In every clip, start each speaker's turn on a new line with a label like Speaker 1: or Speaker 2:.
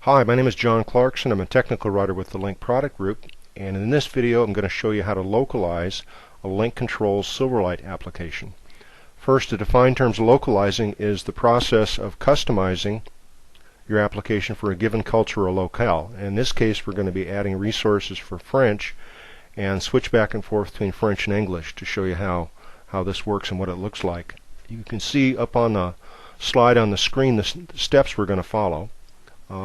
Speaker 1: Hi, my name is John Clarkson. I'm a technical writer with the Lync product group, and in this video I'm going to show you how to localize a Lync Controls Silverlight application. First, to define terms, localizing is the process of customizing your application for a given culture or locale. In this case, we're going to be adding resources for French and switch back and forth between French and English to show you how this works and what it looks like. You can see up on the slide on the screen the steps we're going to follow.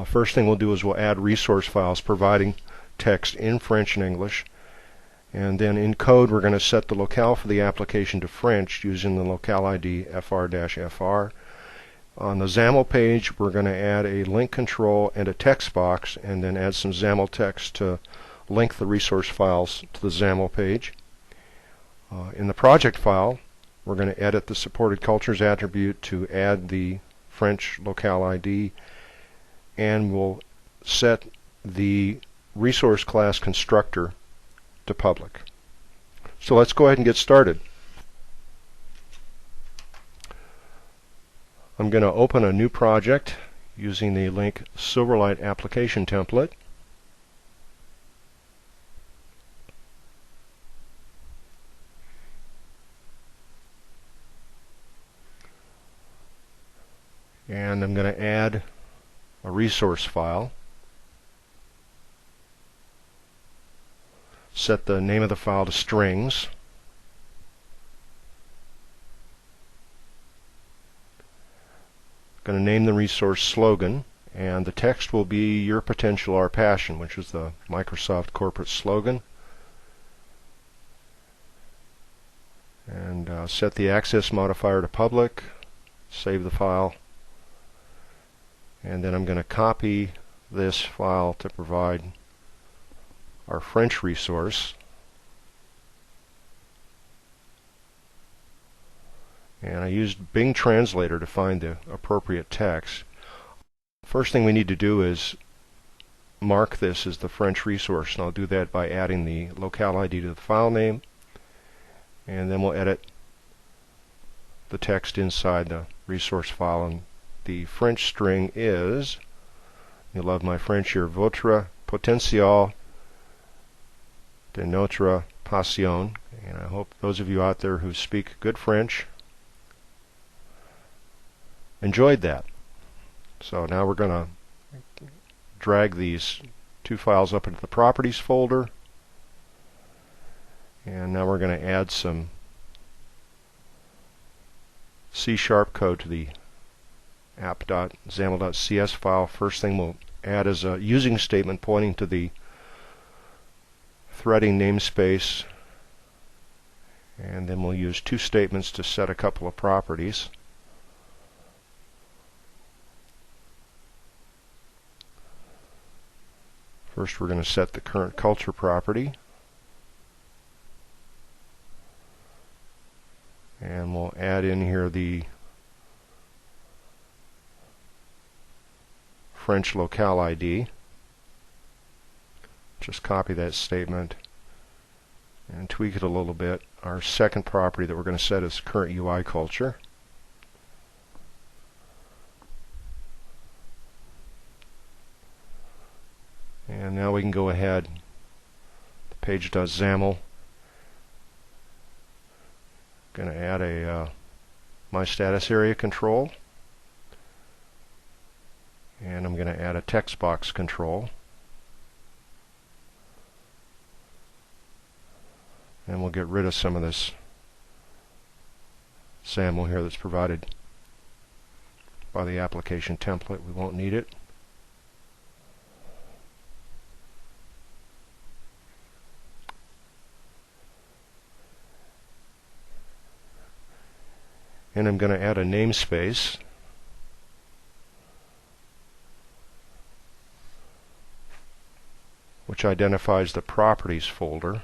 Speaker 1: First thing we'll do is we'll add resource files providing text in French and English, and then in code we're going to set the locale for the application to French using the locale ID fr-fr. On the XAML page we're going to add a link control and a text box, and then add some XAML text to link the resource files to the XAML page. In the project file we're going to edit the supported cultures attribute to add the French locale ID, and we'll set the resource class constructor to public. So let's go ahead and get started. I'm going to open a new project using the Lync Silverlight application template. And I'm going to add a resource file. Set the name of the file to strings. Going to name the resource slogan, and the text will be "Your Potential, Our Passion," which is the Microsoft corporate slogan. And set the access modifier to public. Save the file. And then I'm going to copy this file to provide our French resource. And I used Bing Translator to find the appropriate text. First thing we need to do is mark this as the French resource, and I'll do that by adding the locale ID to the file name, and then we'll edit the text inside the resource file. And the French string is, you love my French here, "Votre potentiel de notre passion." And I hope those of you out there who speak good French enjoyed that. So now we're going to drag these two files up into the properties folder, and now we're going to add some C# code to the app.xaml.cs file. First thing we'll add is a using statement pointing to the threading namespace, and then we'll use two statements to set a couple of properties. First we're going to set the current culture property, and we'll add in here the French locale ID. Just copy that statement and tweak it a little bit. Our second property that we're going to set is current UI culture. And now we can go ahead, the page.xaml. Going to add a my status area control, and I'm going to add a text box control, and we'll get rid of some of this XAML here that's provided by the application template. We won't need it. And I'm going to add a namespace, which identifies the properties folder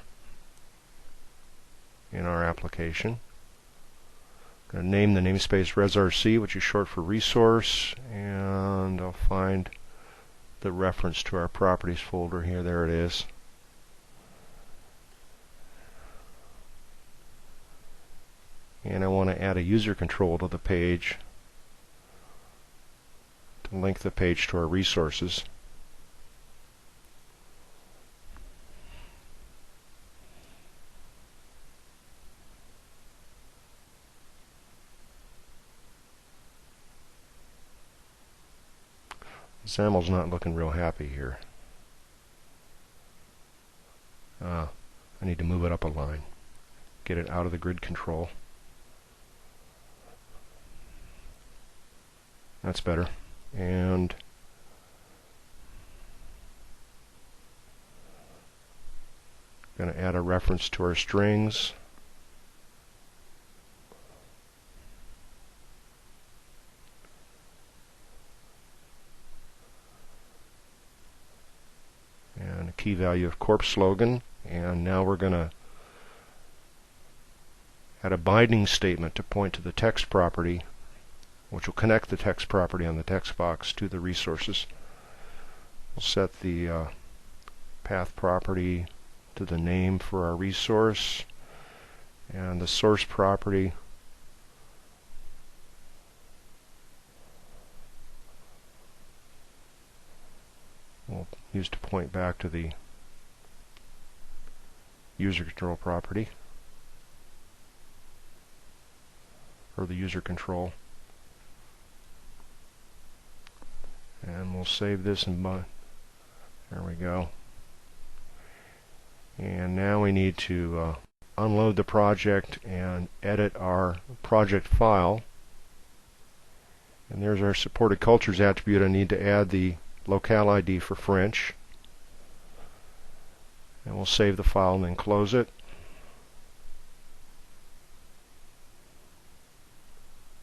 Speaker 1: in our application. I'm going to name the namespace resrc, which is short for resource, and I'll find the reference to our properties folder here. There it is. And I want to add a user control to the page to link the page to our resources. XAML's not looking real happy here. I need to move it up a line. Get it out of the grid control. That's better. And going to add a reference to our strings. And a key value of corp slogan. And now we're going to add a binding statement to point to the text property, which will connect the text property on the text box to the resources. We'll set the path property to the name for our resource, and the source property we'll use to point back to the user control property, or the user control. And we'll save this and there we go. And now we need to unload the project and edit our project file. And there's our supported cultures attribute. I need to add the locale ID for French. And we'll save the file and then close it.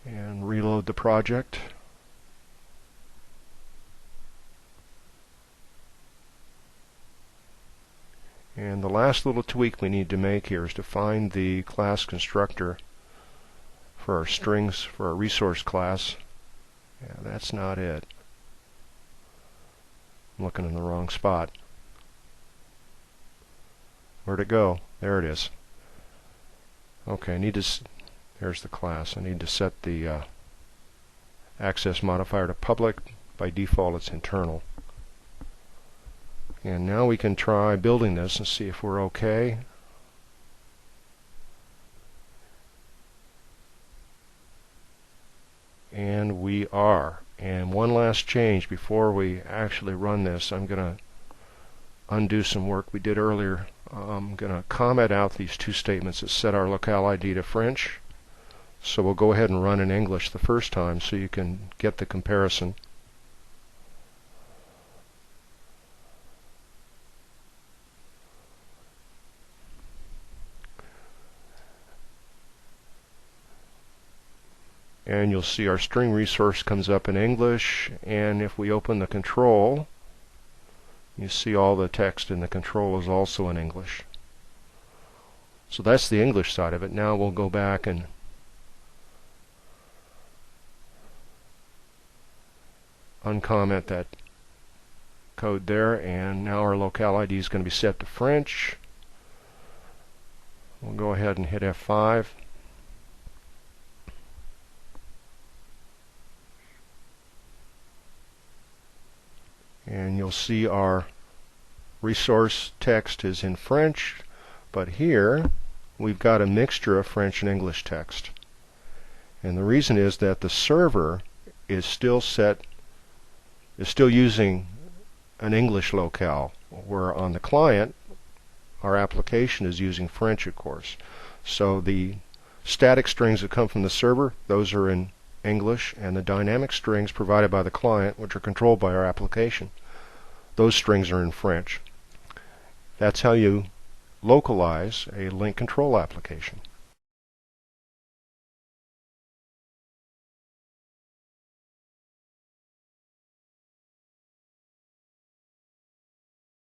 Speaker 1: And reload the project. And the last little tweak we need to make here is to find the class constructor for our strings for our resource class. Yeah, that's not it. I'm looking in the wrong spot. Where'd it go? There it is. Okay, I need to. There's the class. I need to set the access modifier to public. By default, it's internal. And now we can try building this and see if we're okay. And we are. And one last change before we actually run this. I'm going to undo some work we did earlier. I'm going to comment out these two statements that set our locale ID to French. So we'll go ahead and run in English the first time so you can get the comparison. And you'll see our string resource comes up in English, and if we open the control, you see all the text in the control is also in English. So that's the English side of it. Now we'll go back and uncomment that code there, and now our locale ID is going to be set to French. We'll go ahead and hit F5. And you'll see our resource text is in French, but here we've got a mixture of French and English text. And the reason is that the server is still using an English locale, where on the client our application is using French, of course. So the static strings that come from the server, those are in English, and the dynamic strings provided by the client, which are controlled by our application, those strings are in French. That's how you localize a Lync control application.